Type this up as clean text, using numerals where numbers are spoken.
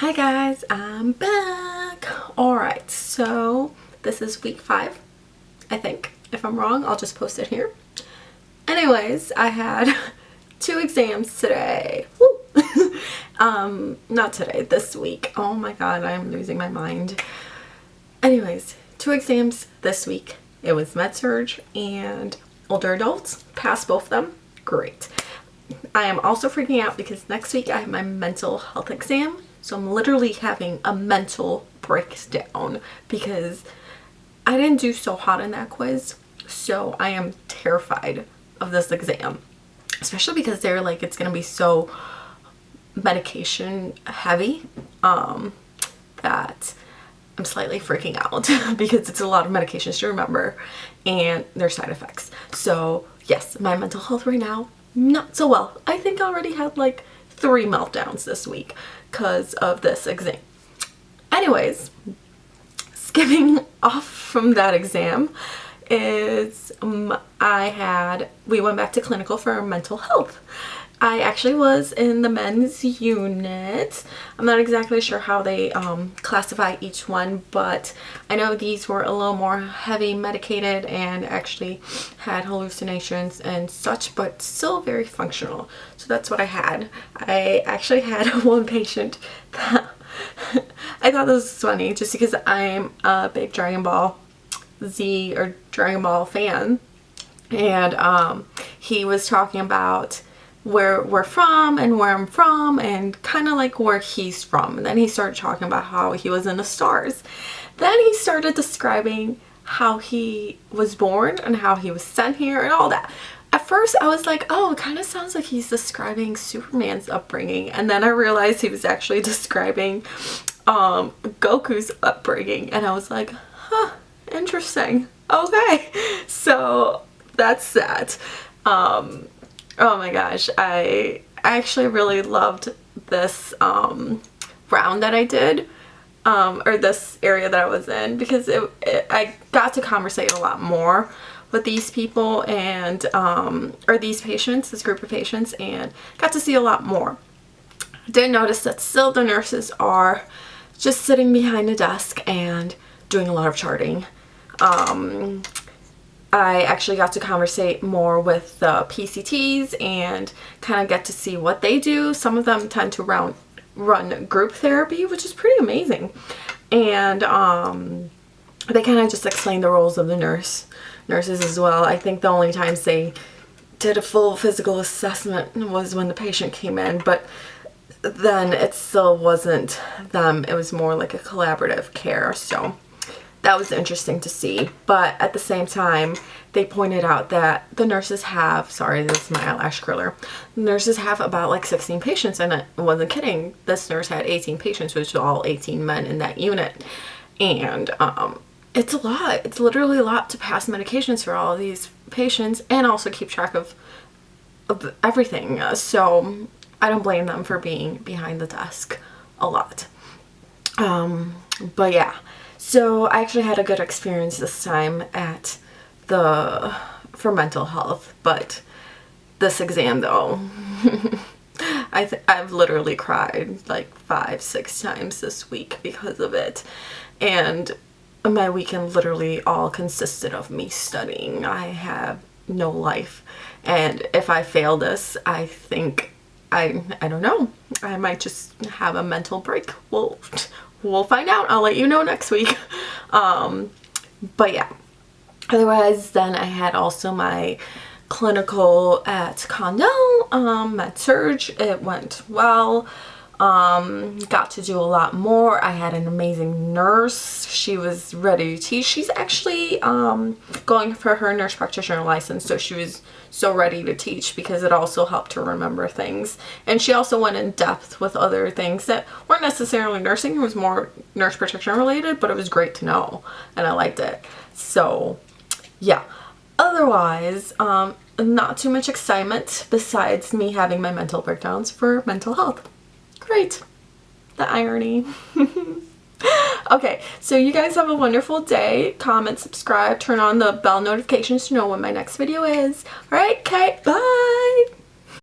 Hi guys, I'm back. Alright, so this is week 5, I think. If I'm wrong, I'll just post it here. Anyways, I had 2 exams today. Woo! Not today, this week. Oh my god, I'm losing my mind. Anyways, 2 exams this week. It was med-surg and older adults. Passed both of them. Great. I am also freaking out because next week I have my mental health exam. So I'm literally having a mental breakdown because I didn't do so hot in that quiz. So I am terrified of this exam, especially because they're like, it's going to be so medication heavy that I'm slightly freaking out because it's a lot of medications to remember and their side effects. So yes, my mental health right now, not so well. I think I already had like 3 meltdowns this week because of this exam. Anyways, skipping off from that exam is we went back to clinical for mental health. I actually was in the men's unit. I'm not exactly sure how they classify each one, but I know these were a little more heavy medicated and actually had hallucinations and such, but still very functional. So that's what I had. I actually had one patient that I thought this was funny just because I'm a big Dragon Ball Z or Dragon Ball fan, and he was talking about where we're from and where I'm from and kind of like where he's from, and then he started talking about how he was in the stars. Then he started describing how he was born and how he was sent here and all that. At first I was like, oh, it kind of sounds like he's describing Superman's upbringing, and then I realized he was actually describing Goku's upbringing, and I was like, huh, interesting. Okay, so that's that. Oh my gosh, I actually really loved this round that I did, or this area that I was in, because I got to conversate a lot more with these people and or these patients, this group of patients, and got to see a lot more. I did notice that still the nurses are just sitting behind a desk and doing a lot of charting. I actually got to conversate more with the PCTs and kind of get to see what they do. Some of them tend to run group therapy, which is pretty amazing. And they kind of just explain the roles of the nurses as well. I think the only times they did a full physical assessment was when the patient came in, but then it still wasn't them. It was more like a collaborative care. So that was interesting to see. But at the same time, they pointed out that the nurses have, sorry, this is my eyelash curler. Nurses have about like 16 patients, and I wasn't kidding. This nurse had 18 patients, which was all 18 men in that unit. And it's a lot. It's literally a lot to pass medications for all of these patients and also keep track of everything. So I don't blame them for being behind the desk a lot. But yeah. So I actually had a good experience this time for mental health, but this exam though, I've literally cried like 5-6 times this week because of it, and my weekend literally all consisted of me studying. I have no life, and if I fail this, I think I don't know, I might just have a mental break. We'll find out. I'll let you know next week. But yeah. Otherwise, then I had also my clinical at Cornell, med-surg. It went well. Got to do a lot more. I had an amazing nurse. She was ready to teach. She's actually going for her nurse practitioner license, so she was so ready to teach because it also helped her remember things. And she also went in depth with other things that weren't necessarily nursing. It was more nurse practitioner related, but it was great to know and I liked it. So yeah. Otherwise, not too much excitement besides me having my mental breakdowns for mental health. Great. The irony. Okay, so you guys have a wonderful day. Comment, subscribe, turn on the bell notifications to know when my next video is. Alright, okay, bye!